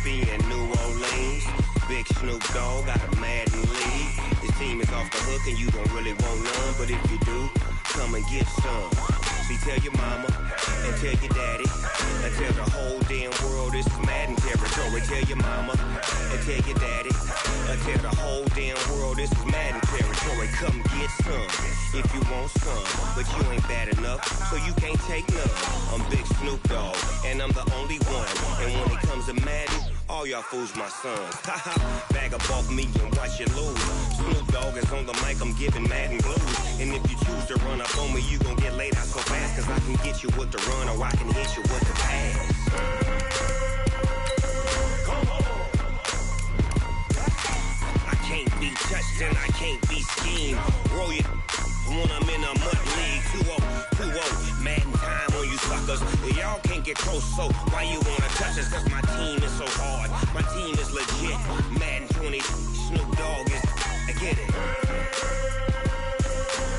Mississippi and New Orleans. Big Snoop Dogg got a Madden lead. His team is off the hook and you don't really want none, but if you do, come and get some. See, tell your mama and tell your daddy and tell the whole damn world this is Madden territory. Tell your mama and tell your daddy and tell the whole damn world this is Madden territory. Come get some if you want some, but you ain't bad enough, so you can't take none. I'm Big Snoop Dogg and I'm the only one, and when it comes to Madden, all y'all fools my sons. Bag up off me and watch you lose. Snoop Dogg is on the mic, I'm giving Madden blues. And if you choose to run up on me, you gon' get laid out so fast, cause I can get you with the run or I can hit you with the pass. Come on. I can't be touched and I can't be schemed. Roll you when I'm in a mud league. 2-0, Madden time on you suckers. Y'all can't get close, so why you wanna touch us? Cause my team is so hard, my team is legit. Madden 20, Snoop Dogg is, I get it.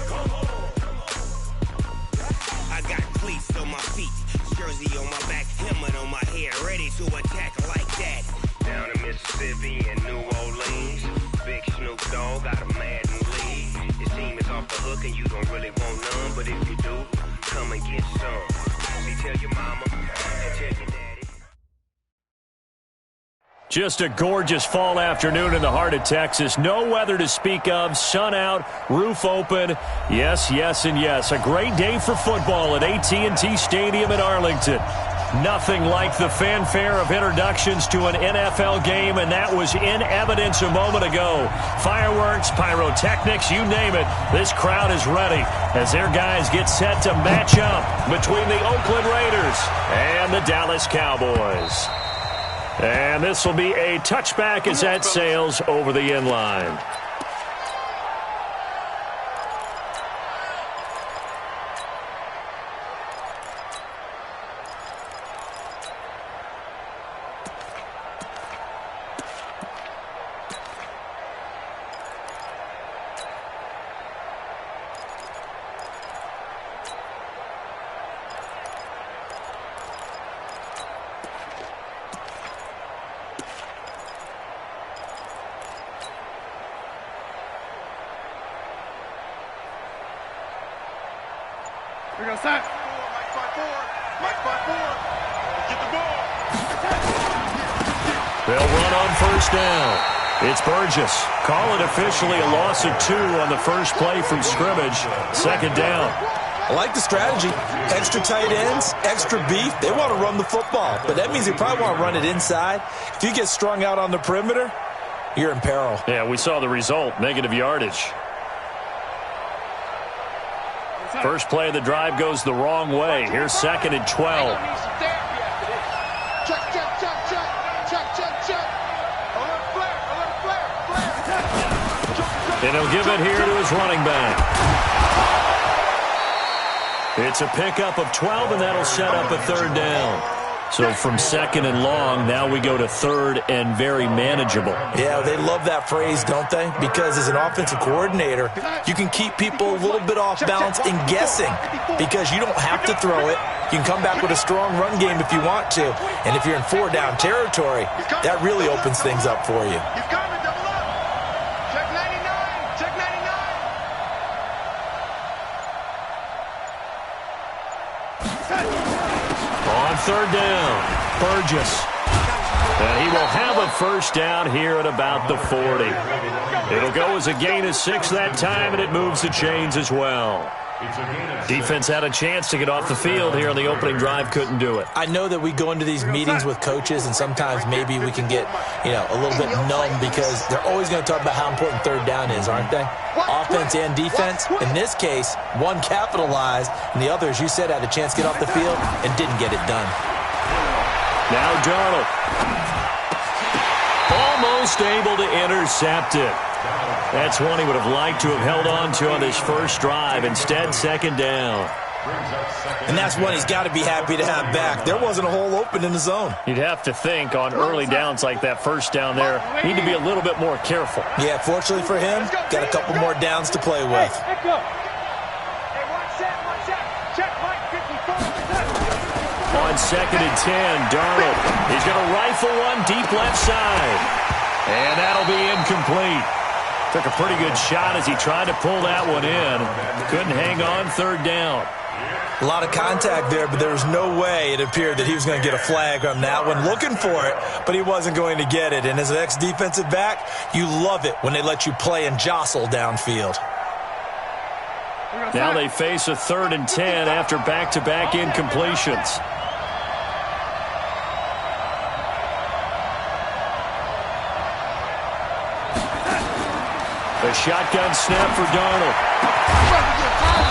Come on. I got cleats on my feet, jersey on my back, helmet on my head, ready to attack like that. Down in Mississippi and New Orleans, Big Snoop Dogg got a Madden lead. His team is off the hook and you don't really want none, but if you do, come and get some. See, tell your mama and tell your daddy. Just a gorgeous fall afternoon in the heart of Texas. No weather to speak of. Sun out, roof open. Yes, yes, and yes. A great day for football at AT&T Stadium in Arlington. Nothing like the fanfare of introductions to an NFL game, and that was in evidence a moment ago. Fireworks, pyrotechnics, you name it. This crowd is ready as their guys get set to match up between the Oakland Raiders and the Dallas Cowboys. And this will be a touchback as that sails over the end line. Here goes Mike 5-4. Mike 5-4. Get the ball. They'll run on first down. It's Burgess. Call it officially a loss of 2 on the first play from scrimmage. Second down. I like the strategy. Extra tight ends, extra beef. They want to run the football, but that means they probably want to run it inside. If you get strung out on the perimeter, you're in peril. Yeah, we saw the result. Negative yardage. First play of the drive goes the wrong way. Here's 2nd and 12. And he'll give it here to his running back. It's a pickup of 12, and that'll set up a third down. So from 2nd and long, now we go to 3rd and very manageable. Yeah, they love that phrase, don't they? Because as an offensive coordinator, you can keep people a little bit off balance and guessing because you don't have to throw it. You can come back with a strong run game if you want to. And if you're in 4-down territory, that really opens things up for you. On 3rd down, Burgess. And he will have a first down here at about the 40. It'll go as a gain of 6 that time, and it moves the chains as well. Defense had a chance to get off the field here on the opening drive, couldn't do it. I know that we go into these meetings with coaches, and sometimes maybe we can get, a little bit numb because they're always going to talk about how important 3rd down is, aren't they? Offense and defense. In this case, one capitalized, and the other, as you said, had a chance to get off the field and didn't get it done. Now Darnold. Almost able to intercept it. That's one he would have liked to have held on to on this first drive. Instead, 2nd down. And that's one he's got to be happy to have back. There wasn't a hole open in the zone. You'd have to think on early downs like that first down there, need to be a little bit more careful. Yeah, fortunately for him, got a couple more downs to play with. On 2nd and 10, Darnold. He's going to rifle one deep left side. And that'll be incomplete. Took a pretty good shot as he tried to pull that one in. Couldn't hang on 3rd down. A lot of contact there, but there was no way it appeared that he was going to get a flag on that one. Looking for it, but he wasn't going to get it. And as an ex-defensive back, you love it when they let you play and jostle downfield. Now they face a 3rd and 10 after back-to-back incompletions. A shotgun snap for Darnold.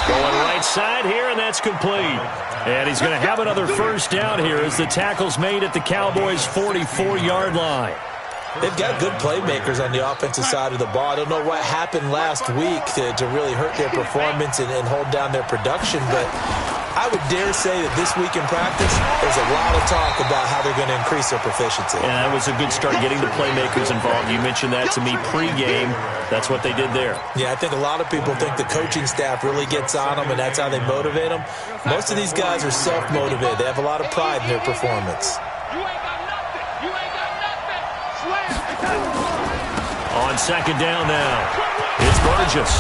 Going right side here, and that's complete. And he's going to have another 1st down here as the tackle's made at the Cowboys' 44-yard line. They've got good playmakers on the offensive side of the ball. I don't know what happened last week to really hurt their performance and hold down their production, but I would dare say that this week in practice, there's a lot of talk about how they're going to increase their proficiency. And that was a good start getting the playmakers involved. You mentioned that to me pregame. That's what they did there. Yeah, I think a lot of people think the coaching staff really gets on them, and that's how they motivate them. Most of these guys are self-motivated. They have a lot of pride in their performance. On 2nd down now, it's Burgess.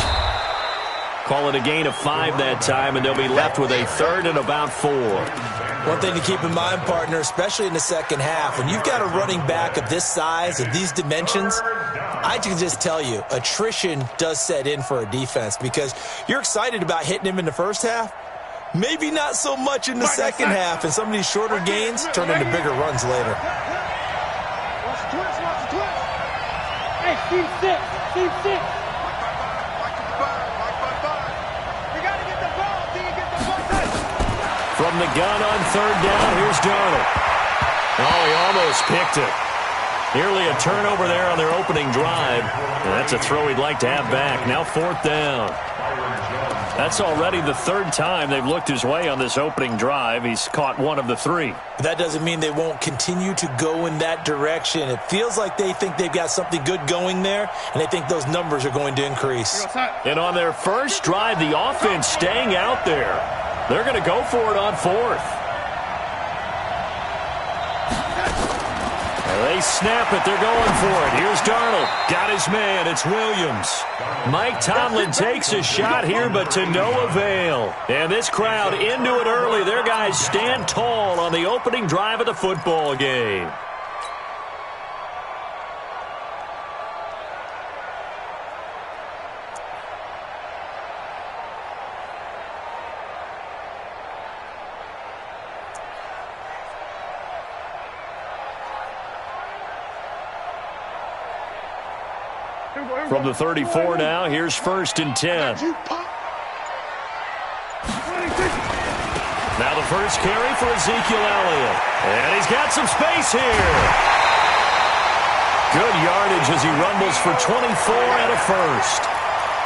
Call it a gain of 5 that time, and they'll be left with a 3rd and about 4. One thing to keep in mind, partner, especially in the second half, when you've got a running back of this size, of these dimensions, I can just tell you, attrition does set in for a defense because you're excited about hitting him in the first half. Maybe not so much in the second half, and some of these shorter gains turn into bigger runs later. Hey, Steve 6, Steve 6. From the gun on 3rd down, here's Darnold. Oh, he almost picked it. Nearly a turnover there on their opening drive. And that's a throw he'd like to have back. Now 4th down. That's already the 3rd time they've looked his way on this opening drive. He's caught 1 of the 3. That doesn't mean they won't continue to go in that direction. It feels like they think they've got something good going there, and they think those numbers are going to increase. And on their first drive, the offense staying out there. They're going to go for it on 4th. They snap it. They're going for it. Here's Darnold. Got his man. It's Williams. Mike Tomlin takes a shot here, but to no avail. And this crowd into it early. Their guys stand tall on the opening drive of the football game. From the 34 now, here's 1st and 10. Now the first carry for Ezekiel Elliott. And he's got some space here. Good yardage as he rumbles for 24 and a 1st.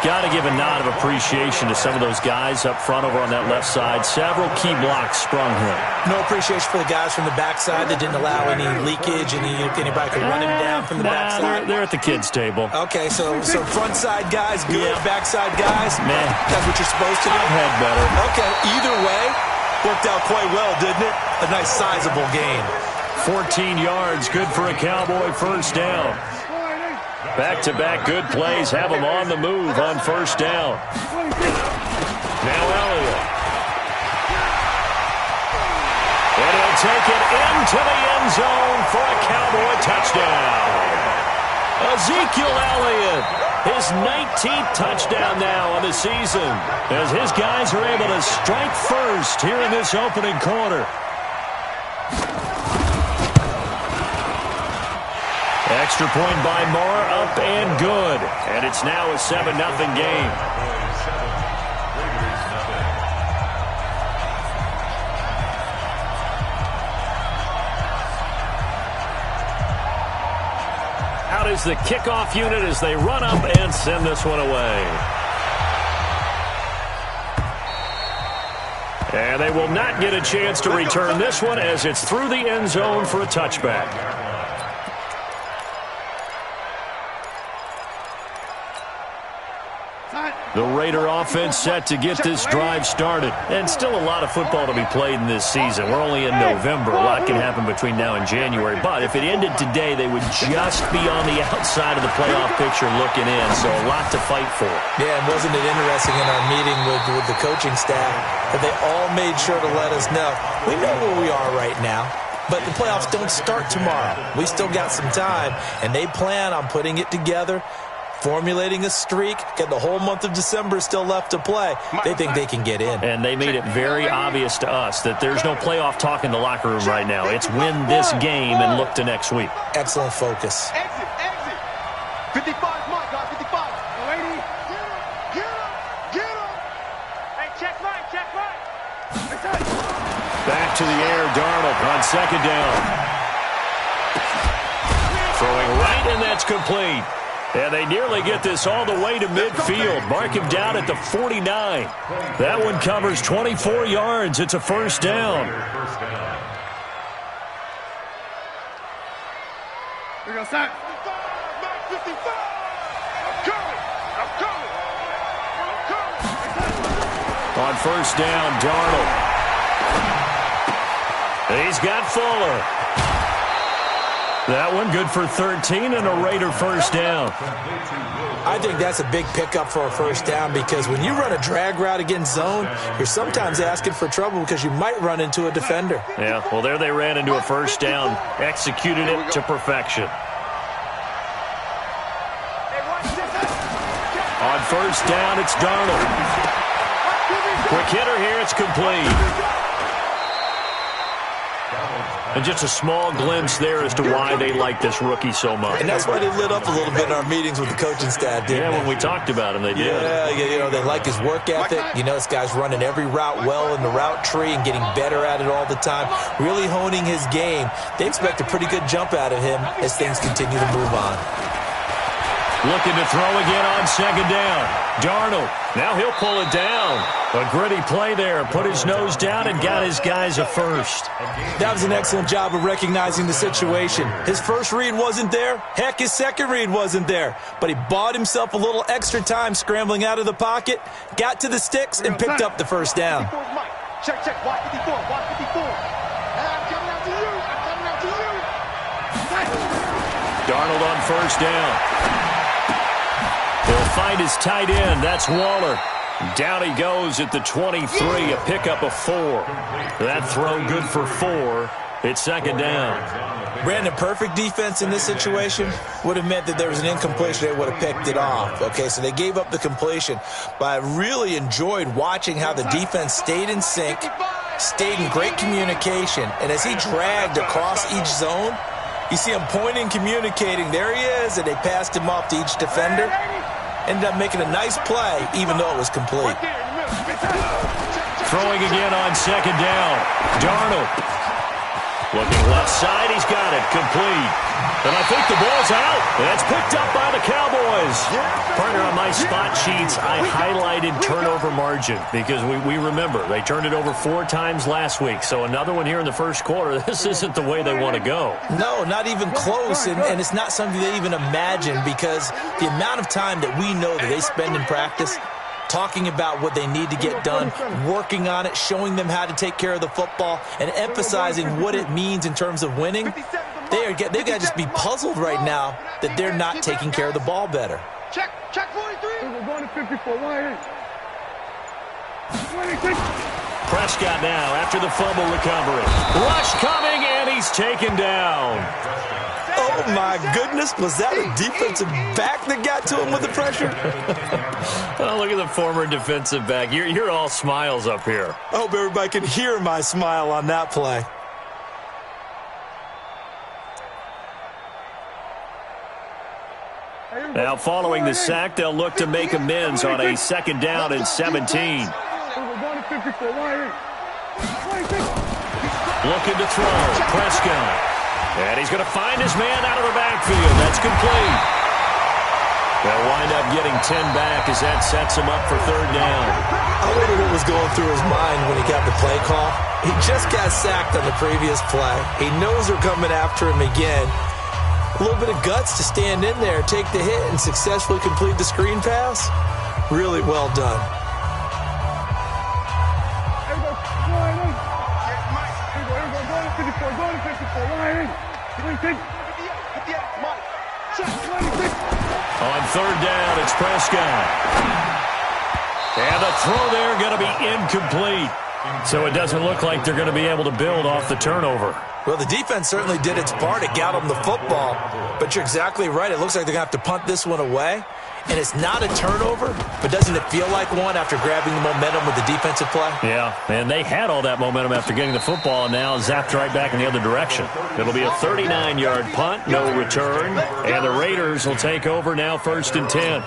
Got to give a nod of appreciation to some of those guys up front over on that left side. Several key blocks sprung him. No appreciation for the guys from the backside that didn't allow any leakage, and anybody could run him down from the backside. They're at the kids' table. Okay, so front side guys, good. Yeah. Backside guys, man, that's what you're supposed to do. I've had better. Okay, either way, worked out quite well, didn't it? A nice sizable gain. 14 yards, good for a Cowboy 1st down. Back-to-back good plays have them on the move on 1st down. Now Elliott. And he'll take it into the end zone for a Cowboy touchdown. Ezekiel Elliott, his 19th touchdown now on the season, as his guys are able to strike first here in this opening quarter. Extra point by Moore, up and good. And it's now a 7-0 game. Out is the kickoff unit as they run up and send this one away. And they will not get a chance to return this one as it's through the end zone for a touchback. Time. The Raider offense set to get this drive started. And still a lot of football to be played in this season. We're only in November. A lot can happen between now and January. But if it ended today, they would just be on the outside of the playoff picture looking in. So a lot to fight for. Yeah, and wasn't it interesting in our meeting with the coaching staff that they all made sure to let us know, we know where we are right now. But the playoffs don't start tomorrow. We still got some time, and they plan on putting it together, formulating a streak, get the whole month of December still left to play. They think they can get in. And they made it very obvious to us that there's no playoff talk in the locker room right now. It's win this game and look to next week. Excellent focus. Exit, exit. 55, Mike, guys, 55. Lady. Get him. Hey, check right. Back to the air, Darnold on second down. Throwing right, and that's complete. And they nearly get this all the way to midfield. Mark him down at the 49. That one covers 24 yards. It's a first down. Here goes Sack. 55. I'm coming. On first down, Darnold. He's got Fuller. That one good for 13 and a Raider first down. I think that's a big pickup for a first down because when you run a drag route against zone, you're sometimes asking for trouble because you might run into a defender. Yeah, well, there they ran into a first down, executed it to perfection. On first down, it's Darnold. Quick hitter here, it's complete. And just a small glimpse there as to why they like this rookie so much. And that's why they lit up a little bit in our meetings with the coaching staff, didn't they? Yeah, when we talked about him, they did. Yeah, they like his work ethic. You know, this guy's running every route well in the route tree and getting better at it all the time, really honing his game. They expect a pretty good jump out of him as things continue to move on. Looking to throw again on second down. Darnold, now he'll pull it down. A gritty play there, put his nose down and got his guys a first. That was an excellent job of recognizing the situation. His first read wasn't there. Heck, his second read wasn't there. But he bought himself a little extra time scrambling out of the pocket, got to the sticks, and picked up the first down. Check, watch 54, watch 54. I'm coming out to you. Darnold on first down. He'll find his tight end. That's Waller. Down he goes at the 23, a pickup of 4. That throw good for 4. It's second down. Brandon, perfect defense in this situation would have meant that there was an incompletion. They would have picked it off. Okay, so they gave up the completion. But I really enjoyed watching how the defense stayed in sync, stayed in great communication. And as he dragged across each zone, you see him pointing, communicating. There he is, and they passed him off to each defender. Ended up making a nice play, even though it was complete. Throwing again on second down. Darnold. Looking left side, he's got it. Complete. And I think the ball's out. That's picked up by the Cowboys. Partner, on my spot sheets, I highlighted turnover margin because we remember they turned it over 4 times last week. So another one here in the first quarter. This isn't the way they want to go. No, not even close. And it's not something they even imagine because the amount of time that we know that they spend in practice talking about what they need to get done, working on it, showing them how to take care of the football, and emphasizing what it means in terms of winning. They've got to just be puzzled right now that they're not taking care of the ball better. Check 43. We're going to 54. 1-8. Prescott now after the fumble recovery. Rush coming, and he's taken down. Oh, my goodness. Was that a defensive back that got to him with the pressure? Oh, look at the former defensive back. You're all smiles up here. I hope everybody can hear my smile on that play. Now, following the sack, they'll look to make amends on a second down and 17. Looking to throw. Prescott. And he's going to find his man out of the backfield. That's complete. They'll wind up getting 10 back as that sets him up for third down. I wonder what was going through his mind when he got the play call. He just got sacked on the previous play. He knows they're coming after him again. A little bit of guts to stand in there, take the hit, and successfully complete the screen pass. Really well done. On third down, it's Prescott. And the throw there going to be incomplete. So it doesn't look like they're going to be able to build off the turnover. Well, the defense certainly did its part. It got them the football. But you're exactly right. It looks like they're going to have to punt this one away. And it's not a turnover, but doesn't it feel like one after grabbing the momentum with the defensive play? Yeah, and they had all that momentum after getting the football and now zapped right back in the other direction. It'll be a 39-yard punt, no return, and the Raiders will take over now 1st and 10.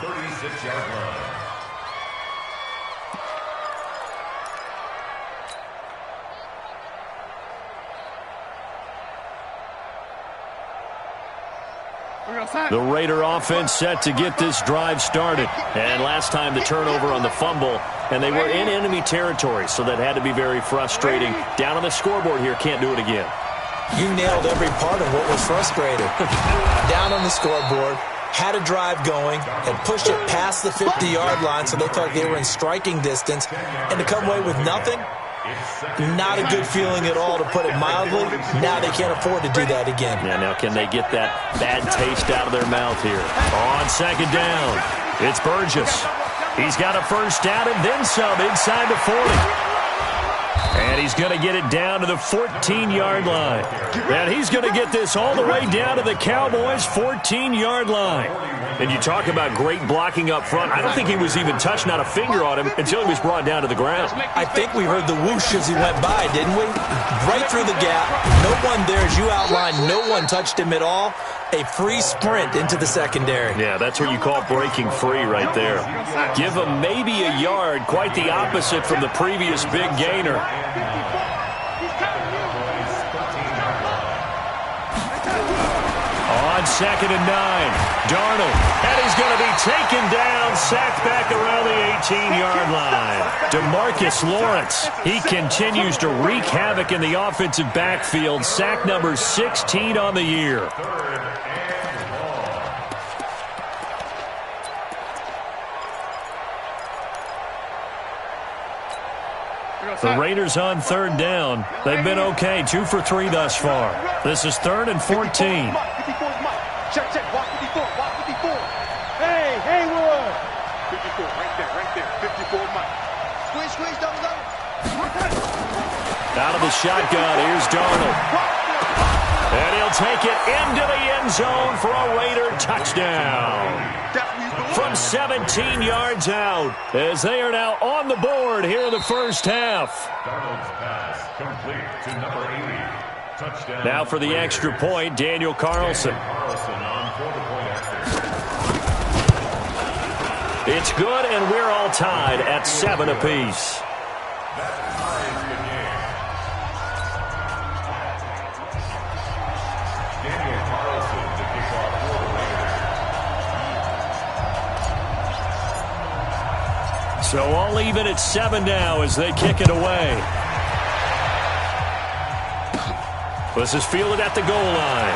The Raider offense set to get this drive started. And last time the turnover on the fumble, and they were in enemy territory, so that had to be very frustrating. Down on the scoreboard here, can't do it again. You nailed every part of what was frustrating. Down on the scoreboard, had a drive going, and pushed it past the 50-yard line so they thought they were in striking distance, and to come away with nothing, not a good feeling at all, to put it mildly. Now they can't afford to do that again. Yeah, now can they get that bad taste out of their mouth here? On second down, it's Burgess. He's got a first down and then some inside the 40. And he's going to get it down to the 14-yard line. And he's going to get this all the way down to the Cowboys' 14-yard line. And you talk about great blocking up front. I don't think he was even touched, not a finger on him, until he was brought down to the ground. I think we heard the whoosh as he went by, didn't we? Right through the gap. No one there, as you outlined. No one touched him at all. A free sprint into the secondary. Yeah, that's what you call breaking free right there. Give him maybe a yard, quite the opposite from the previous big gainer. On 2nd and 9, Darnold, and he's going to be taken down, sacked back around the 18-yard line. DeMarcus Lawrence, he continues to wreak havoc in the offensive backfield, sack number 16 on the year. The Raiders on third down. They've been okay, 2 for 3 thus far. This is 3rd and 14. Check, watch 54, watch 54. Hey, Haywood. 54, right there, 54, Mike. Squeeze, double. Out of the shotgun, here's Darnold. And he'll take it into the end zone for a Raider touchdown. From 17 yards out, as they are now on the board here in the first half. Darnold's pass complete to number 80. Touchdown. Now for the extra point, Daniel Carlson. It's good, and we're all tied at 7 apiece. So I'll leave it at 7 now as they kick it away. This is fielded at the goal line.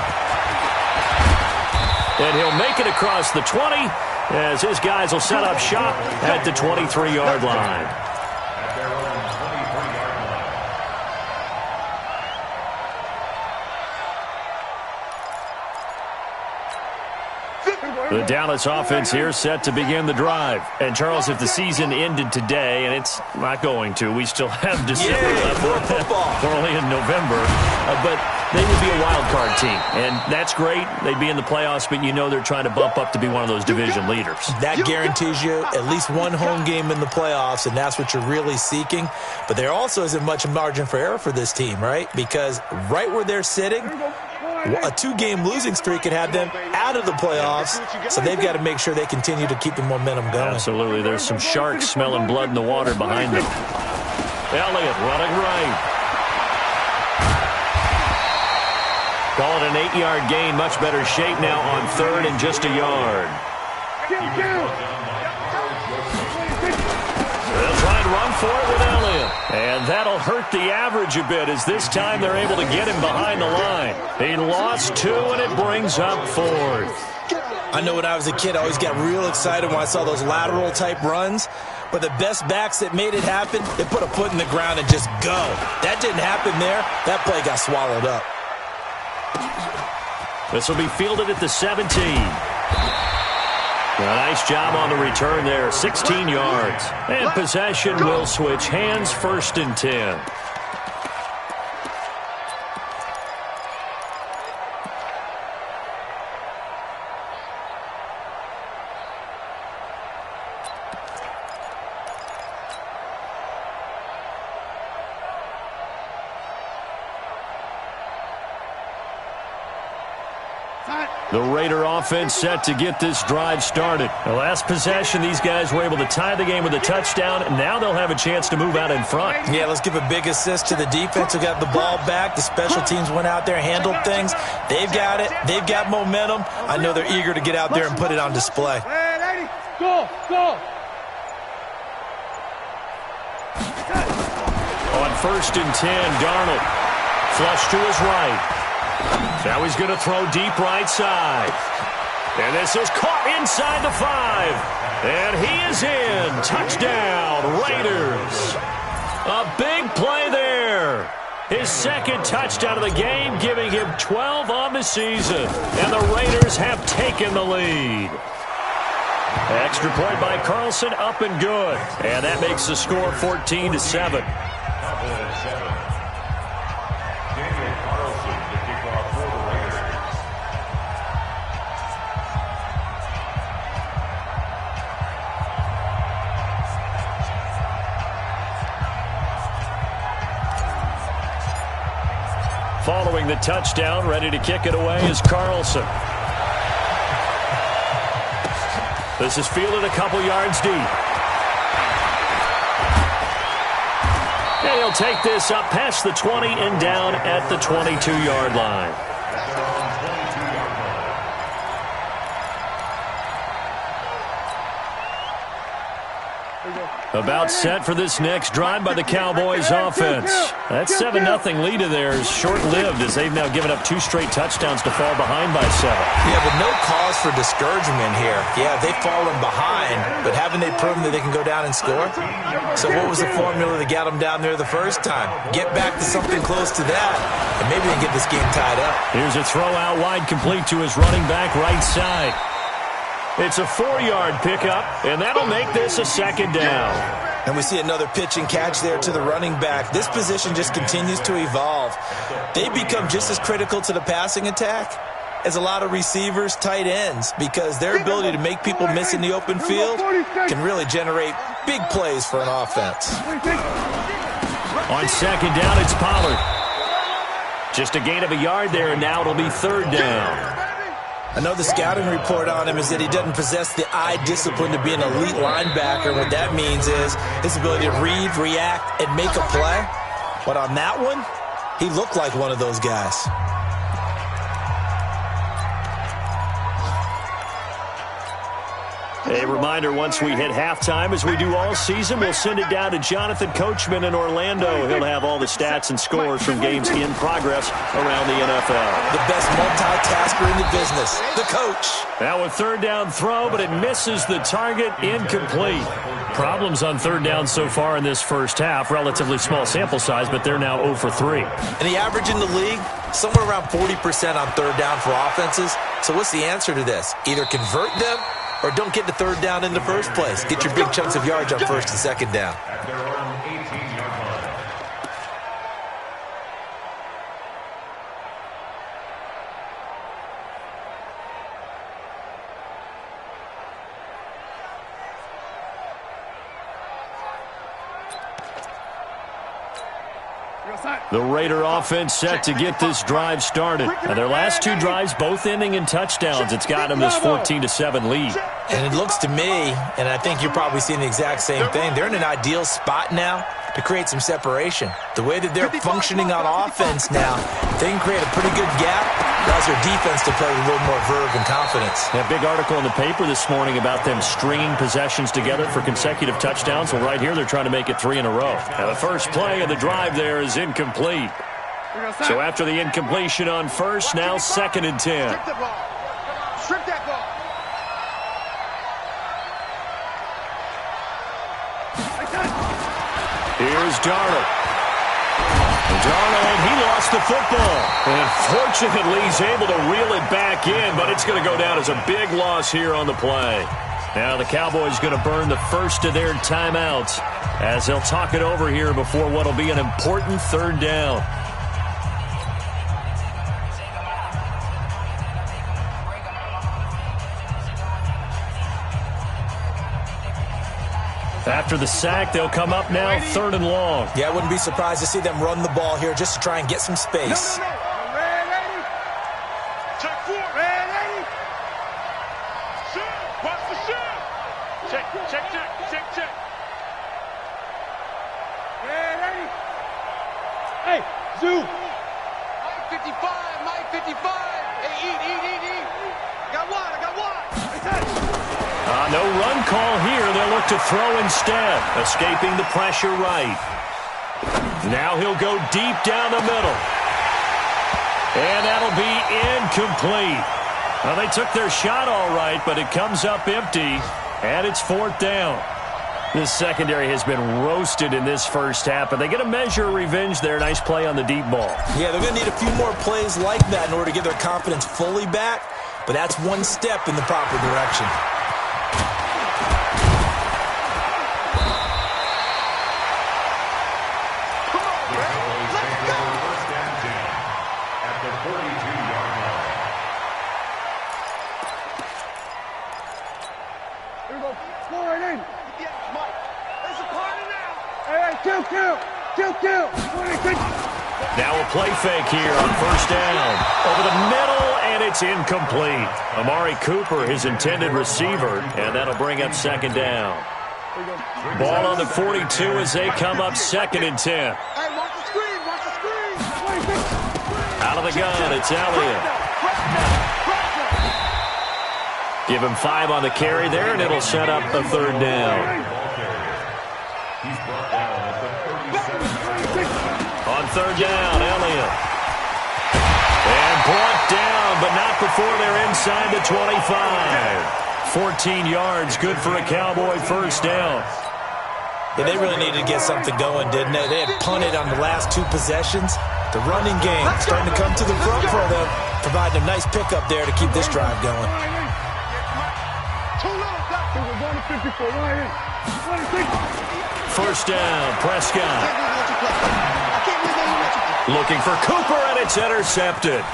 And he'll make it across the 20 as his guys will set up shop at the 23-yard line. At their own 23-yard line. The Dallas offense here set to begin the drive. And, Charles, if the season ended today, and it's not going to, we still have December left. We're only in November. But they would be a wild card team. And that's great. They'd be in the playoffs, but you know they're trying to bump up to be one of those division leaders. That guarantees you at least one home game in the playoffs, and that's what you're really seeking. But there also isn't much margin for error for this team, right? Because right where they're sitting, a 2-game losing streak could have them out of the playoffs, so they've got to make sure they continue to keep the momentum going. Absolutely. There's some sharks smelling blood in the water behind them. Elliott running right. Call it an 8-yard gain. Much better shape now on 3rd and just a yard. They'll try and run for it with Elliott. And that'll hurt the average a bit as this time they're able to get him behind the line. He lost 2, and it brings up 4th. I know when I was a kid, I always got real excited when I saw those lateral-type runs. But the best backs that made it happen, they put a foot in the ground and just go. That didn't happen there. That play got swallowed up. This will be fielded at the 17. A nice job on the return there, 16 yards. And possession will switch hands, 1st and 10. The Raider offense set to get this drive started. The last possession, these guys were able to tie the game with a touchdown, and now they'll have a chance to move out in front. Yeah, let's give a big assist to the defense who got the ball back. The special teams went out there, handled things. They've got it. They've got momentum. I know they're eager to get out there and put it on display. Hey, lady, go, go. On 1st and 10, Darnold. Flush to his right. Now he's going to throw deep right side. And this is caught inside the 5. And he is in. Touchdown, Raiders. A big play there. His 2nd touchdown of the game, giving him 12 on the season. And the Raiders have taken the lead. Extra point by Carlson, up and good. And that makes the score 14-7. Following the touchdown, ready to kick it away is Carlson. This is fielded a couple yards deep. And he'll take this up past the 20 and down at the 22-yard line. About set for this next drive by the Cowboys offense. That 7-0 lead of theirs short-lived as they've now given up 2 straight touchdowns to fall behind by 7. Yeah, but no cause for discouragement here. Yeah, they've fallen behind, but haven't they proven that they can go down and score? So what was the formula that got them down there the first time? Get back to something close to that, and maybe they can get this game tied up. Here's a throw out wide complete to his running back right side. It's a 4-yard pickup, and that'll make this a 2nd down. And we see another pitch and catch there to the running back. This position just continues to evolve. They become just as critical to the passing attack as a lot of receivers, tight ends, because their ability to make people miss in the open field can really generate big plays for an offense. On 2nd down, it's Pollard. Just a gain of a yard there, and now it'll be 3rd down. I know the scouting report on him is that he doesn't possess the eye discipline to be an elite linebacker. What that means is his ability to read, react, and make a play. But on that one, he looked like one of those guys. A reminder, once we hit halftime, as we do all season, we'll send it down to Jonathan Coachman in Orlando. He'll have all the stats and scores from games in progress around the NFL. The best multitasker in the business, the coach. Now a 3rd down throw, but it misses the target, incomplete. Problems on 3rd down so far in this first half. Relatively small sample size, but they're now 0 for 3. And the average in the league, somewhere around 40% on 3rd down for offenses. So what's the answer to this? Either convert them or don't get the 3rd down in the first place. Get your big chunks of yards on 1st and 2nd down. The Raider offense set to get this drive started. And their last 2 drives both ending in touchdowns. It's got them this 14-7 lead. And it looks to me, and I think you're probably seeing the exact same thing, they're in an ideal spot now to create some separation. The way that they're functioning on offense now, they can create a pretty good gap. Allows their defense to play with a little more verve and confidence. A big article in the paper this morning about them stringing possessions together for consecutive touchdowns. Well, right here, they're trying to make it 3 in a row. Now, the first play of the drive there is incomplete. So after the incompletion on 1st, now 2nd and 10. Strip that ball. Here's Darnold. Darnold, he lost the football. And fortunately, he's able to reel it back in, but it's going to go down as a big loss here on the play. Now the Cowboys going to burn the first of their timeouts as they'll talk it over here before what will be an important third down. After the sack, they'll come up now, 3rd and long. Yeah, I wouldn't be surprised to see them run the ball here just to try and get some space. No. Ready? Check 4. Ready? Shoot. Watch the shoot. Check. Ready? Hey, Zoo. Mike 55. Hey, eat. I got one. No run call here. They'll look to throw instead, escaping the pressure right. Now he'll go deep down the middle. And that'll be incomplete. Well, they took their shot all right, but it comes up empty, and it's 4th down. This secondary has been roasted in this first half, but they get a measure of revenge there. Nice play on the deep ball. Yeah, they're going to need a few more plays like that in order to get their confidence fully back, but that's one step in the proper direction. Now a play fake here on 1st down. Over the middle, and it's incomplete. Amari Cooper, his intended receiver, and that'll bring up 2nd down. Ball on the 42 as they come up 2nd and 10. Hey, watch the screen. Out of the gun, it's Elliott. Give him 5 on the carry there, and it'll set up the 3rd down. On 3rd down, Elliott. And brought down, but not before they're inside the 25. 14 yards, good for a Cowboy 1st down. Yeah, they really needed to get something going, didn't they? They had punted on the last 2 possessions. The running game starting to come to the front for them, providing a nice pickup there to keep this drive going. 1st down, Prescott. Looking for Cooper, and it's intercepted.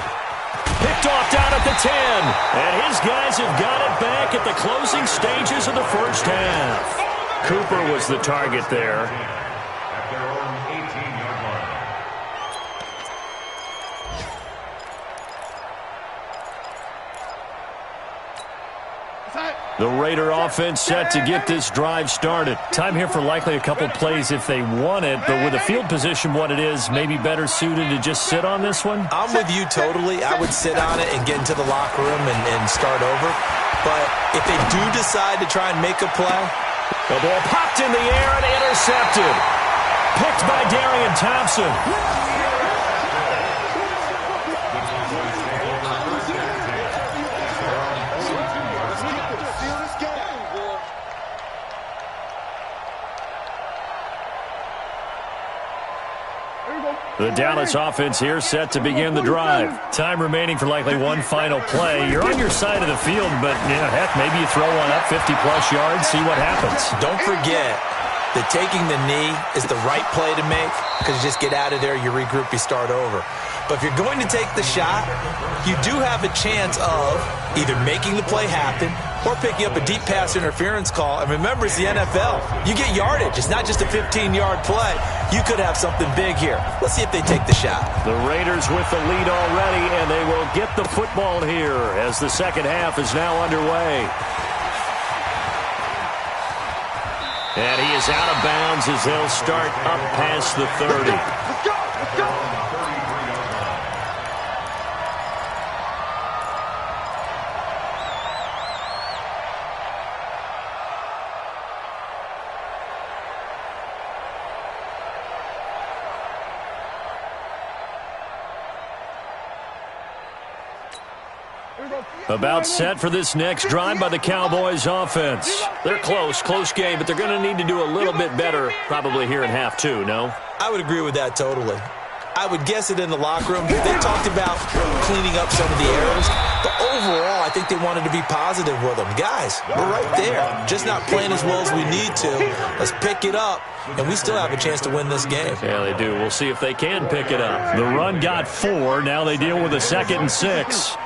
Picked off down at the 10. And his guys have got it back at the closing stages of the first half. Cooper was the target there. At their own 18-yard line. The Raider offense set to get this drive started. Time here for likely a couple plays if they want it, but with the field position what it is, maybe better suited to just sit on this one? I'm with you totally. I would sit on it and get into the locker room and start over. But if they do decide to try and make a play, the ball popped in the air and intercepted. Picked by Darian Thompson. The Dallas offense here set to begin the drive. Time remaining for likely one final play. You're on your side of the field, but heck, maybe you throw one up 50-plus yards, see what happens. Don't forget that taking the knee is the right play to make because you just get out of there, you regroup, you start over. But if you're going to take the shot, you do have a chance of either making the play happen or picking up a deep pass interference call. And remember, it's the NFL. You get yardage. It's not just a 15-yard play. You could have something big here. Let's see if they take the shot. The Raiders with the lead already, and they will get the football here as the second half is now underway. And he is out of bounds as they'll start up past the 30. Let's go! About set for this next drive by the Cowboys offense. They're close game, but they're going to need to do a little bit better probably here in half two, no? I would agree with that totally. I would guess it in the locker room. They talked about cleaning up some of the errors, but overall, I think they wanted to be positive with them. Guys, we're right there. Just not playing as well as we need to. Let's pick it up, and we still have a chance to win this game. Yeah, they do. We'll see if they can pick it up. The run got 4. Now they deal with a 2nd and 6.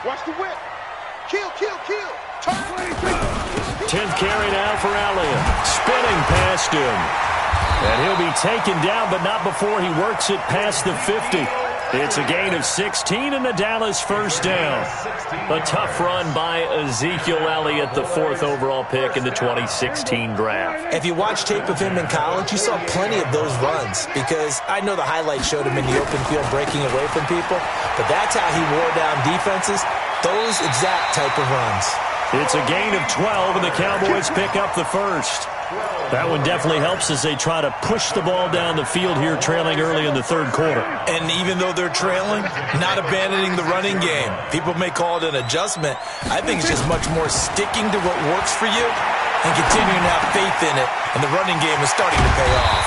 Watch the whip. Kill. 10th carry now for Elliott. Spinning past him. And he'll be taken down, but not before he works it past the 50. It's a gain of 16 and the Dallas first down. A tough run by Ezekiel Elliott, the 4th overall pick in the 2016 draft. If you watch tape of him in college, you saw plenty of those runs because I know the highlights showed him in the open field breaking away from people, but that's how he wore down defenses, those exact type of runs. It's a gain of 12, and the Cowboys pick up the first. That one definitely helps as they try to push the ball down the field here, trailing early in the 3rd quarter. And even though they're trailing, not abandoning the running game. People may call it an adjustment. I think it's just much more sticking to what works for you and continuing to have faith in it. And the running game is starting to pay off.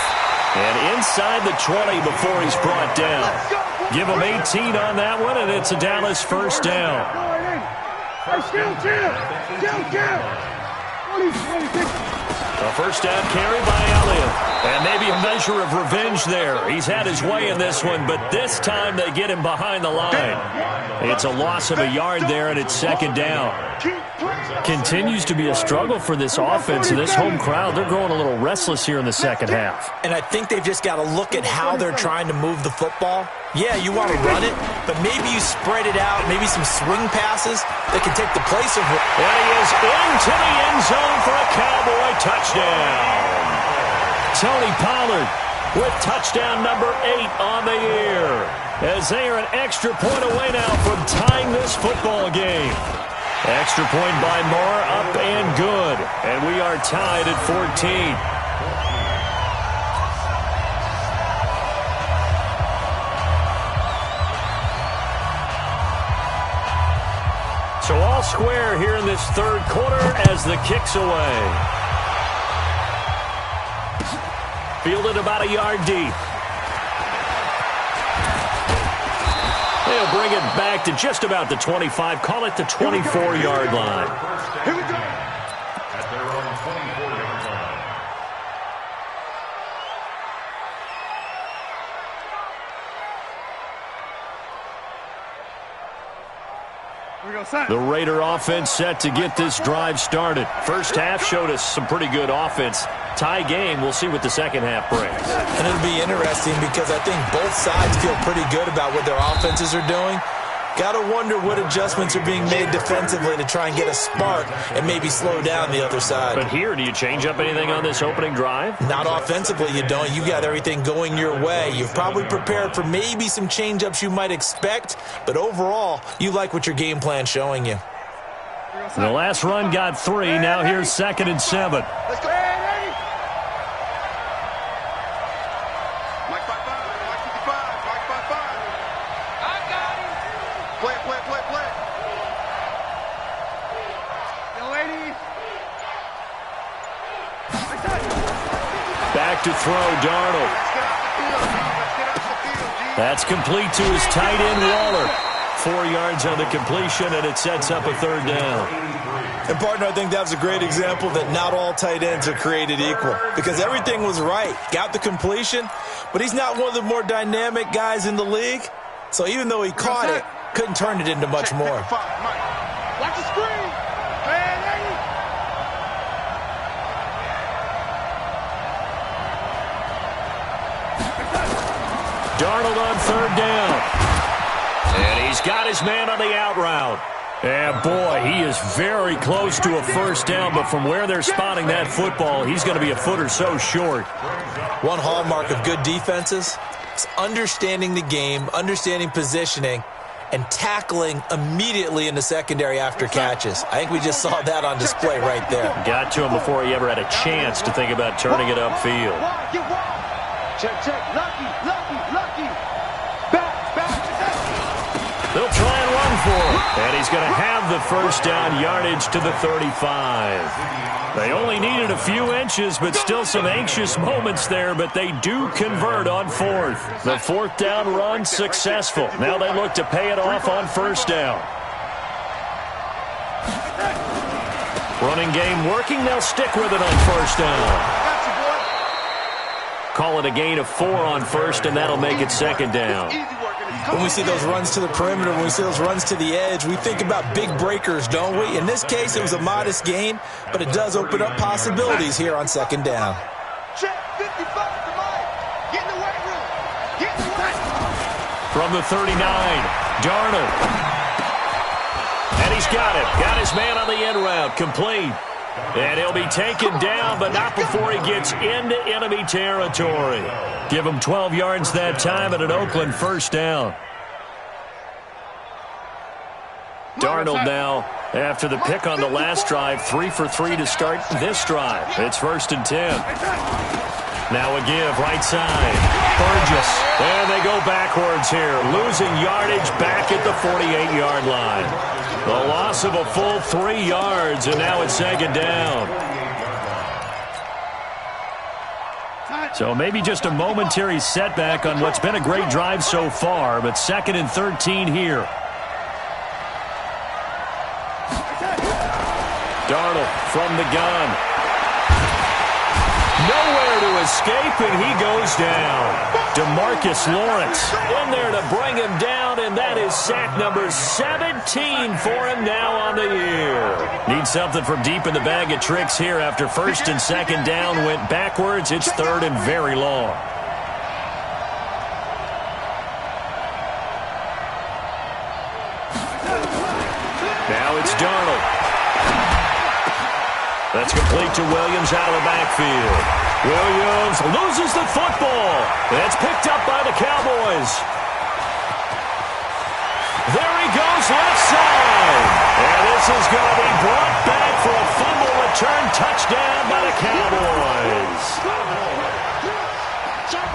And inside the 20 before he's brought down. Give him 18 on that one, and it's a Dallas first down. A first down carry by Elliott. And maybe a measure of revenge there. He's had his way in this one, but this time they get him behind the line. It's a loss of a yard there, and it's 2nd down. Continues to be a struggle for this offense and this home crowd. They're growing a little restless here in the 2nd half. And I think they've just got to look at how they're trying to move the football. Yeah, you want to run it, but maybe you spread it out, maybe some swing passes that can take the place of it. And he is into the end zone for a Cowboy touchdown. Tony Pollard with touchdown number 8 on the year, as they are an extra point away now from tying this football game. Extra point by Moore, up and good. And we are tied at 14. So all square here in this 3rd quarter as the kick's away. Fielded about a yard deep. They'll bring it back to just about the 25. Call it the 24-yard line. Here we go. At their own 24-yard line. The Raider offense set to get this drive started. First half showed us some pretty good offense. Tie game, we'll see what the 2nd half brings. And it'll be interesting because I think both sides feel pretty good about what their offenses are doing. Got to wonder what adjustments are being made defensively to try and get a spark and maybe slow down the other side. But here, do you change up anything on this opening drive? Not offensively, you don't. You got everything going your way. You've probably prepared for maybe some change-ups you might expect, but overall, you like what your game plan's showing you. The last run got 3. Now here's 2nd and 7. Let's go. Mike 5-5. Mike 55. Mike 5-5. I got him. Play. Young lady. Back to throw, Darnold. That's complete to his tight end, Waller. 4 yards on the completion, and it sets up a 3rd down. And, partner, I think that was a great example that not all tight ends are created equal because everything was right. Got the completion, but he's not one of the more dynamic guys in the league. So even though he caught it, couldn't turn it into much more. Watch the screen. Darnold on 3rd down. And he's got his man on the out route. And, boy, he is very close to a first down, but from where they're spotting that football, he's going to be a foot or so short. One hallmark of good defenses is understanding the game, understanding positioning, and tackling immediately in the secondary after catches. I think we just saw that on display right there. Got to him before he ever had a chance to think about turning it upfield. Check. Lucky. Back. They'll try And he's going to have the first down, yardage to the 35. They only needed a few inches, but still some anxious moments there, but they do convert on fourth. The fourth down run successful. Now they look to pay it off on first down. Running game working. They'll stick with it on first down. Call it a gain of 4 on first, and that'll make it second down. When we see those runs to the perimeter, when we see those runs to the edge, we think about big breakers, don't we? In this case, it was a modest gain, but it does open up possibilities here on second down. Check 55 to Mike. Get in the weight room. Get in the weight room. From the 39, Darnold. And he's got it. Got his man on the end route. Complete. And he'll be taken down, but not before he gets into enemy territory. Give him 12 yards that time at an Oakland first down. Darnold now, after the pick on the last drive, 3 for 3 to start this drive. It's 1st and 10. Now a give, right side. Burgess. And they go backwards here, losing yardage back at the 48-yard line. The loss of a full 3 yards, and now it's second down. So maybe just a momentary setback on what's been a great drive so far, but 2nd and 13 here. Darnold from the gun. Nowhere to escape, and he goes down. DeMarcus Lawrence in there to bring him down, and that is sack number 17 for him now on the year. Needs something from deep in the bag of tricks here after 1st and 2nd down went backwards. It's 3rd and very long. Now it's Darnold. That's complete to Williams out of the backfield. Williams loses the football. It's picked up by the Cowboys. There he goes, left side. And this is going to be brought back for a fumble return touchdown by the Cowboys.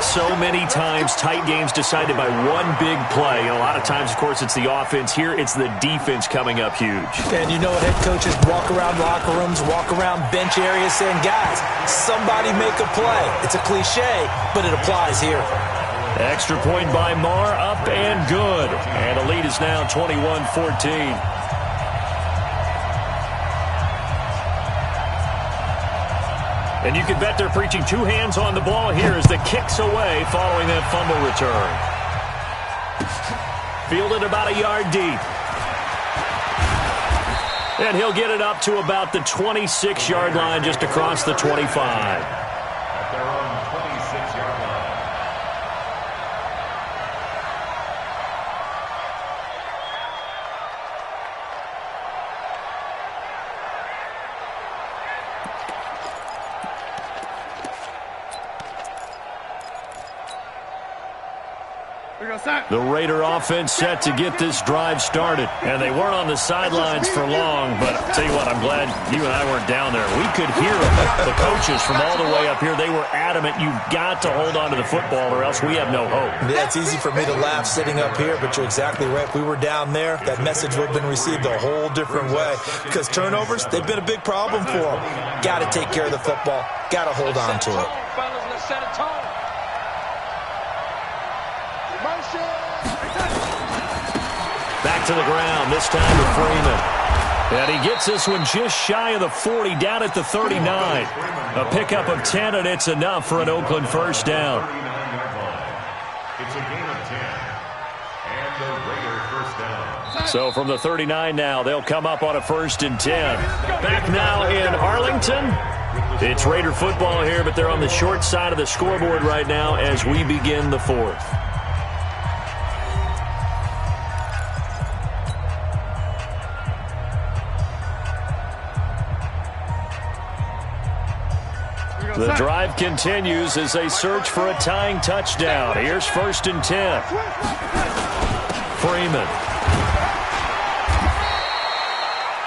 So many times, tight games decided by one big play. A lot of times, of course, it's the offense. Here, it's the defense coming up huge. And you know what head coaches walk around locker rooms, walk around bench areas saying, guys, somebody make a play. It's a cliche, but it applies here. Extra point by Marr, up and good. And the lead is now 21-14. And you can bet they're preaching 2 hands on the ball here as the kick's away following that fumble return. Fielded about a yard deep. And he'll get it up to about the 26-yard line, just across the 25. At their own 26-yard line. The Raider offense set to get this drive started. And they weren't on the sidelines for long, but I'll tell you what, I'm glad you and I weren't down there. We could hear them. The coaches from all the way up here, they were adamant, you've got to hold on to the football or else we have no hope. Yeah, it's easy for me to laugh sitting up here, but you're exactly right. If we were down there, that message would have been received a whole different way. Because turnovers, they've been a big problem for them. Got to take care of the football. Got to hold on to it. Back to the ground, this time to Freeman. And he gets this one just shy of the 40, down at the 39. A pickup of 10, and it's enough for an Oakland first down. It's a gain of 10. And the Raider first down. So from the 39 now, they'll come up on a 1st and 10. Back now in Arlington. It's Raider football here, but they're on the short side of the scoreboard right now as we begin the 4th. The drive continues as they search for a tying touchdown. Here's 1st and 10. Freeman.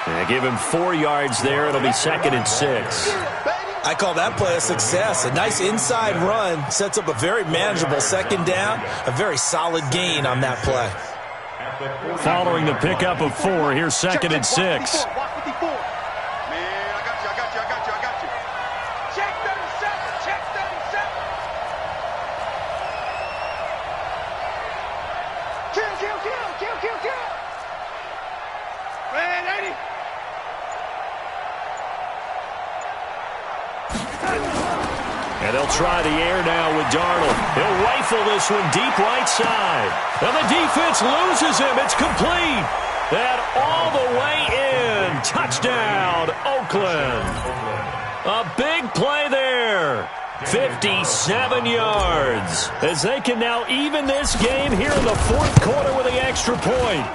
And give him 4 yards there. It'll be 2nd and 6. I call that play a success. A nice inside run sets up a very manageable 2nd down. A very solid gain on that play. At Following the pickup of 4, here's 2nd and 6. Man, I got you. Check 37. Kill. Man, 80. And they'll try the air now with Darnold. He'll rifle this one deep right side. And the defense loses him. It's complete. And all the way in. Touchdown, Oakland. A big play there. 57 yards. As they can now even this game here in the 4th quarter with the extra point.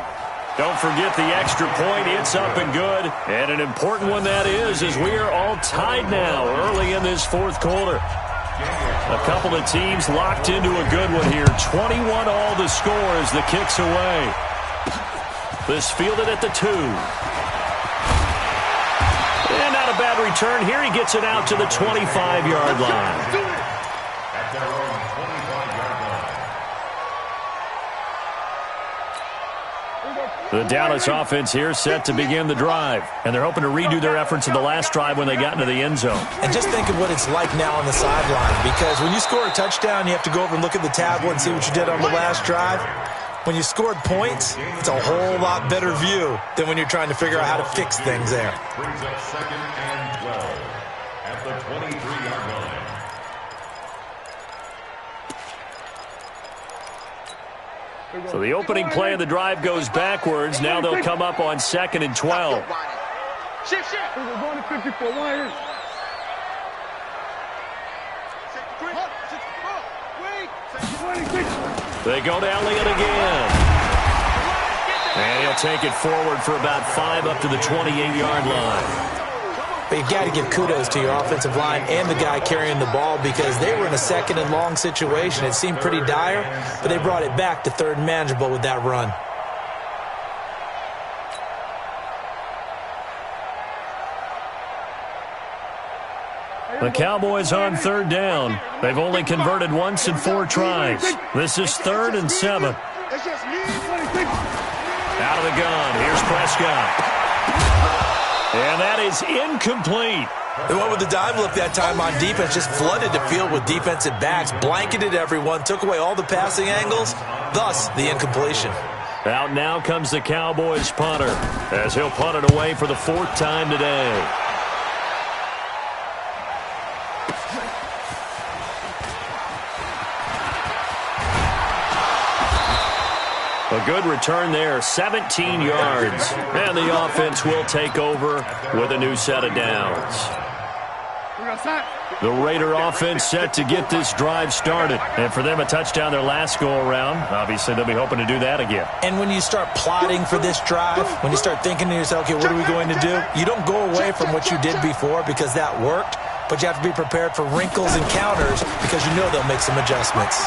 Don't forget the extra point. It's up and good. And an important one that is, as we are all tied now early in this 4th quarter. A couple of teams locked into a good one here. 21 all the score as the kick's away. This fielded at the 2. And not a bad return here. He gets it out to the 25-yard line. At their own 25-yard line. The Dallas offense here set to begin the drive. And they're hoping to redo their efforts in the last drive when they got into the end zone. And just think of what it's like now on the sideline. Because when you score a touchdown, you have to go over and look at the tablet and see what you did on the last drive. When you scored points, it's a whole lot better view than when you're trying to figure out how to fix things there. Brings up 2nd and 12 at the 23-yard line. So the opening play of the drive goes backwards. Now they'll come up on 2nd and 12. Shift. We're going to 54. One here. They go to Elliott again. And he'll take it forward for about 5 up to the 28-yard line. But you've got to give kudos to your offensive line and the guy carrying the ball because they were in a 2nd and long situation. It seemed pretty dire, but they brought it back to 3rd and manageable with that run. The Cowboys on 3rd down. They've only converted once in 4 tries. This is 3rd and 7. Out of the gun. Here's Prescott. And that is incomplete. They went with the dive look that time on defense, just flooded the field with defensive backs, blanketed everyone, took away all the passing angles, thus the incompletion. Out now comes the Cowboys punter, as he'll punt it away for the 4th time today. A good return there, 17 yards. And the offense will take over with a new set of downs. The Raider offense set to get this drive started. And for them, a touchdown their last go-around. Obviously, they'll be hoping to do that again. And when you start plotting for this drive, when you start thinking to yourself, okay, what are we going to do? You don't go away from what you did before because that worked, but you have to be prepared for wrinkles and counters because you know they'll make some adjustments.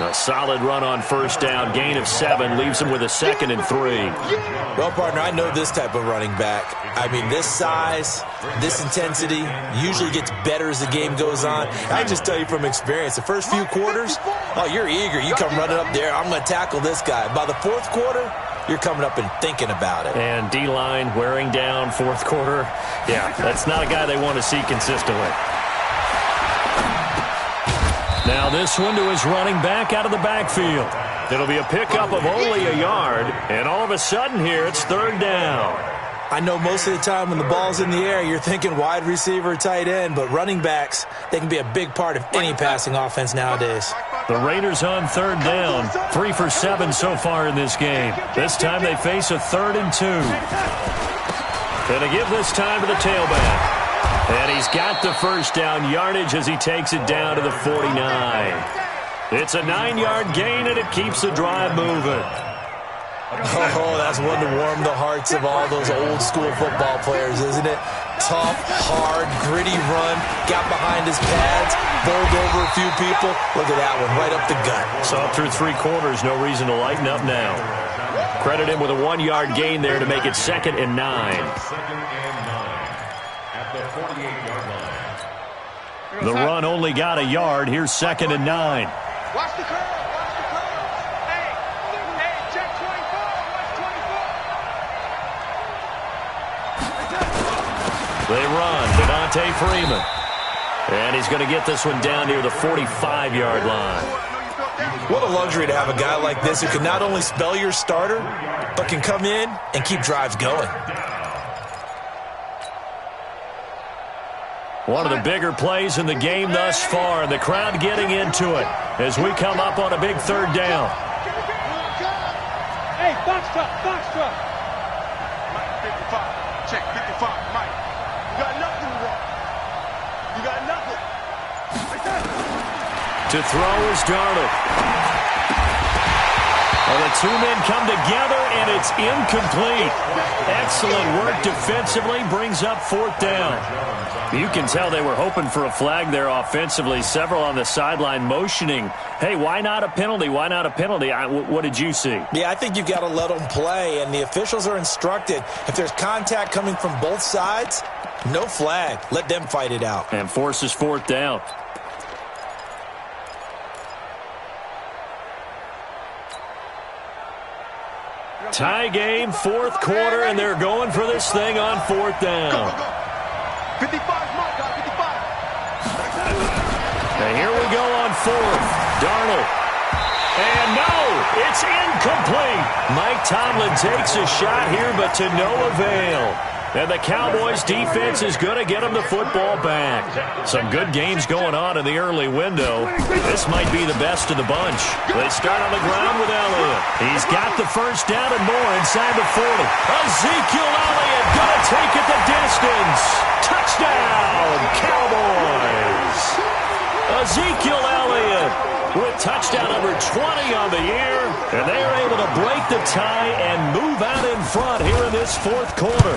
A solid run on 1st down. Gain of 7 leaves him with a 2nd and 3. Well, partner, I know this type of running back. I mean, this size, this intensity usually gets better as the game goes on. I just tell you from experience, the first few quarters, oh, you're eager. You come running up there, I'm going to tackle this guy. By the 4th quarter, you're coming up and thinking about it. And D-line wearing down 4th quarter. Yeah, that's not a guy they want to see consistently. Now this one to his running back out of the backfield. It'll be a pickup of only a yard, and all of a sudden here it's 3rd down. I know most of the time when the ball's in the air, you're thinking wide receiver, tight end, but running backs, they can be a big part of any passing offense nowadays. The Raiders on 3rd down, 3 for 7 so far in this game. This time they face a 3rd and 2. And they give this time to the tailback. And he's got the 1st down yardage as he takes it down to the 49. It's a 9-yard gain, and it keeps the drive moving. Oh, that's one to warm the hearts of all those old-school football players, isn't it? Tough, hard, gritty run, got behind his pads, bowled over a few people. Look at that one, right up the gut. So through 3 quarters, no reason to lighten up now. Credit him with a 1-yard gain there to make it 2nd and 9. 2nd and 9 at the 48-yard line. The run only got a yard. Here's 2nd and 9. Watch the curve. They run. Devontae Freeman. And he's going to get this one down near the 45-yard line. What a luxury to have a guy like this who can not only spell your starter, but can come in and keep drives going. One of the bigger plays in the game thus far, and the crowd getting into it as we come up on a big third down. Hey, box truck. Mike, 55. Check, 55, Mike. You got nothing wrong. You got nothing. To throw is Darnold. Well, the two men come together, and it's incomplete. Excellent work defensively, brings up fourth down. You can tell they were hoping for a flag there offensively. Several on the sideline motioning, hey, why not a penalty? Why not a penalty? What did you see? Yeah, I think you've got to let them play, and the officials are instructed. If there's contact coming from both sides, no flag. Let them fight it out. And forces fourth down. Tie game, fourth quarter, and they're going for this thing on fourth down. Go. 55, Mike, 55. And here we go on fourth. Darnold. And no, it's incomplete. Mike Tomlin takes a shot here, but to no avail. And the Cowboys' defense is going to get them the football back. Some good games going on in the early window. This might be the best of the bunch. They start on the ground with Elliott. He's got the first down and more inside the 40. Ezekiel Elliott going to take it the distance. Touchdown, Cowboys. Ezekiel Elliott with touchdown number 20 on the year. And they are able to break the tie and move out in front here in this fourth quarter.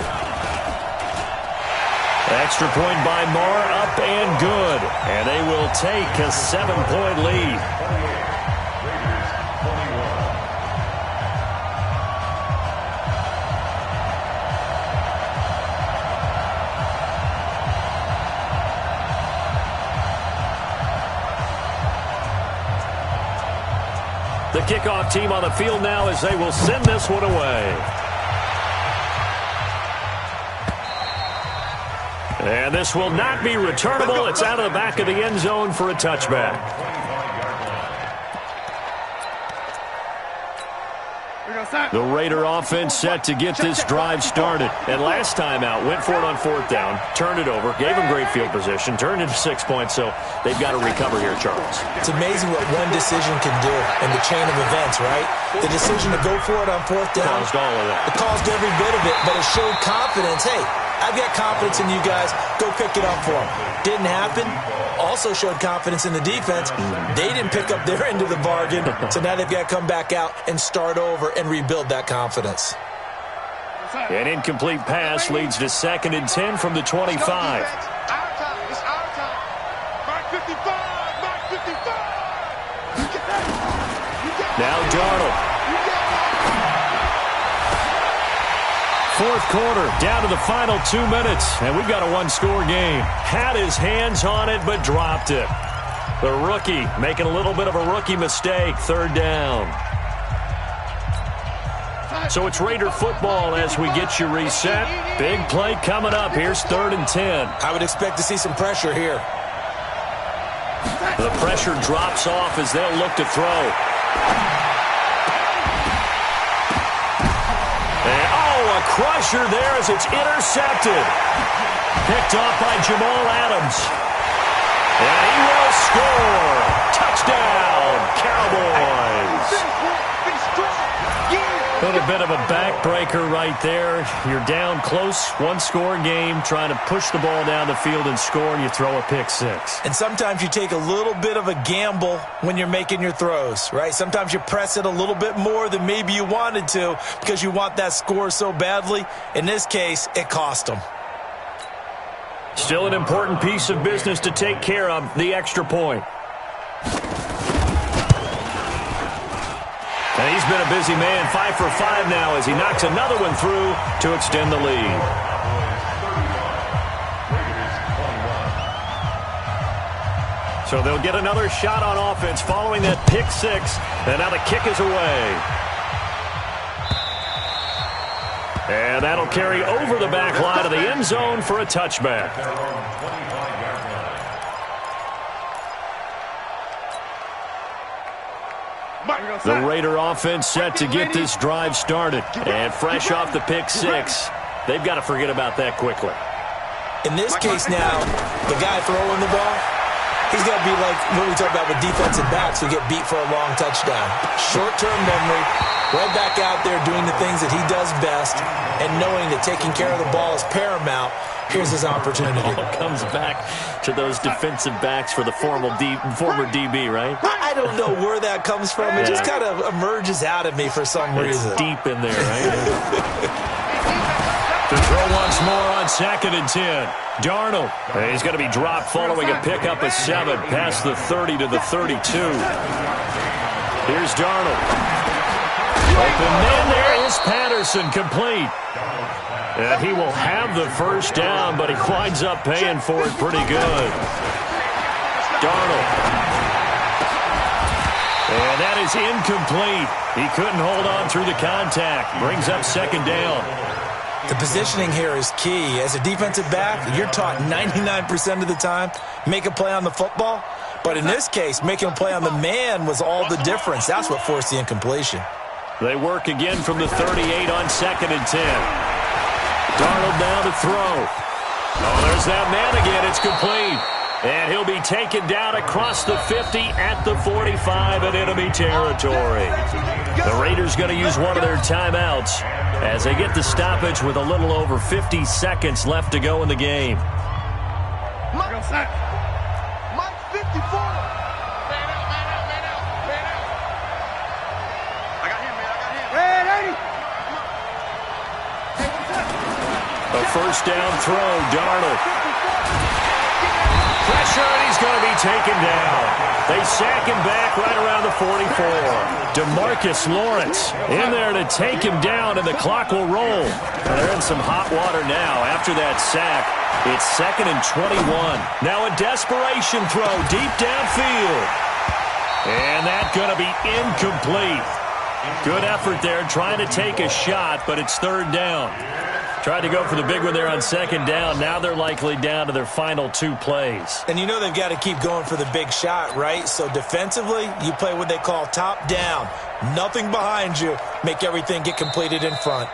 Extra point by Marr, up and good. And they will take a 7-point lead. The kickoff team on the field now as they will send this one away. And this will not be returnable. It's out of the back of the end zone for a touchback. The Raider offense set to get this drive started. And last time out, went for it on fourth down, turned it over, gave them great field position, turned into 6 points, so they've got to recover here, Charles. It's amazing what one decision can do in the chain of events, right? The decision to go for it on fourth down. Caused all of that. It caused every bit of it, but it showed confidence. Hey, I've got confidence in you guys. Go pick it up for them. Didn't happen. Also showed confidence in the defense. They didn't pick up their end of the bargain, so now they've got to come back out and start over and rebuild that confidence. An incomplete pass leads to 2nd and 10 from the 25. It's our time. Mark 55. Now Darnold. Fourth quarter, down to the final 2 minutes, and we've got a one-score game. Had his hands on it, but dropped it. The rookie making a little bit of a rookie mistake, third down. So it's Raider football as we get you reset. Big play coming up. Here's 3rd and 10. I would expect to see some pressure here. The pressure drops off as they'll look to throw. A crusher there as it's intercepted. Picked off by Jamal Adams. And he will score. Touchdown, Cowboys. A little bit of a backbreaker right there. You're down close, one-score game, trying to push the ball down the field and score, and you throw a pick six. And sometimes you take a little bit of a gamble when you're making your throws, right? Sometimes you press it a little bit more than maybe you wanted to because you want that score so badly. In this case, it cost them. Still an important piece of business to take care of, the extra point. And he's been a busy man, 5 for 5 now as he knocks another one through to extend the lead. So they'll get another shot on offense following that pick six, and now the kick is away. And that'll carry over the back line of the end zone for a touchback. The Raider offense set to get this drive started. And fresh off the pick six, they've got to forget about that quickly. In this case now, the guy throwing the ball, he's got to be like what we talk about with defensive backs who get beat for a long touchdown. Short-term memory, right back out there doing the things that he does best, and knowing that taking care of the ball is paramount. Here's his opportunity. It all comes back to those defensive backs for the former DB, right? I don't know where that comes from. It just kind of emerges out of me for some reason. It's deep in there, right? To throw once more on 2nd and 10. Darnold. He's going to be dropped following a pickup of 7 past the 30 to the 32. Here's Darnold. Open man, there is Patterson, complete. And he will have the first down, but he winds up paying for it pretty good. Darnold. And that is incomplete. He couldn't hold on through the contact. Brings up 2nd down. The positioning here is key. As a defensive back, you're taught 99% of the time, make a play on the football. But in this case, making a play on the man was all the difference. That's what forced the incompletion. They work again from the 38 on 2nd and 10. Darnold now to throw. Oh, there's that man again. It's complete. And he'll be taken down across the 50 at the 45 in enemy territory. The Raiders going to use one of their timeouts as they get the stoppage with a little over 50 seconds left to go in the game. Mike 54. A first down throw, Darnold. Pressure, and he's going to be taken down. They sack him back right around the 44. DeMarcus Lawrence in there to take him down, and the clock will roll. And they're in some hot water now after that sack. It's 2nd and 21. Now a desperation throw deep downfield. And that's going to be incomplete. Good effort there trying to take a shot, but it's 3rd down. Tried to go for the big one there on 2nd down. Now they're likely down to their final 2 plays. And you know they've got to keep going for the big shot, right? So defensively, you play what they call top down. Nothing behind you. Make everything get completed in front.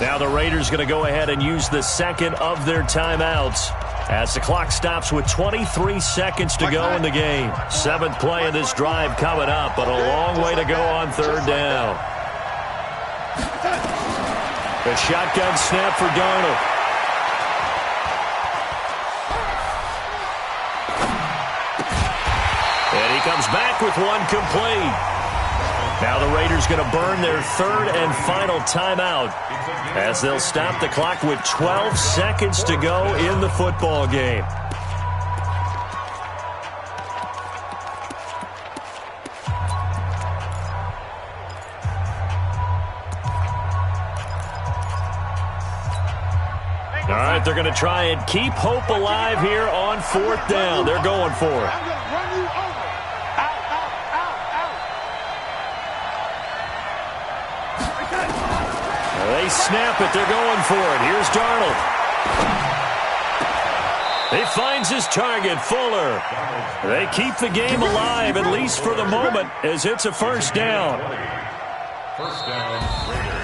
Now the Raiders going to go ahead and use the 2nd of their timeouts as the clock stops with 23 seconds to go in the game. 7th play of this drive coming up, but a long way to go on 3rd down. A shotgun snap for Darnold. And he comes back with one complete. Now the Raiders going to burn their 3rd and final timeout as they'll stop the clock with 12 seconds to go in the football game. All right, they're going to try and keep hope alive here on 4th down. They're going for it. I'm going to run you over. Out. They snap it. They're going for it. Here's Darnold. He finds his target, Fuller. They keep the game alive, at least for the moment, as it's a 1st down. First down, Raiders.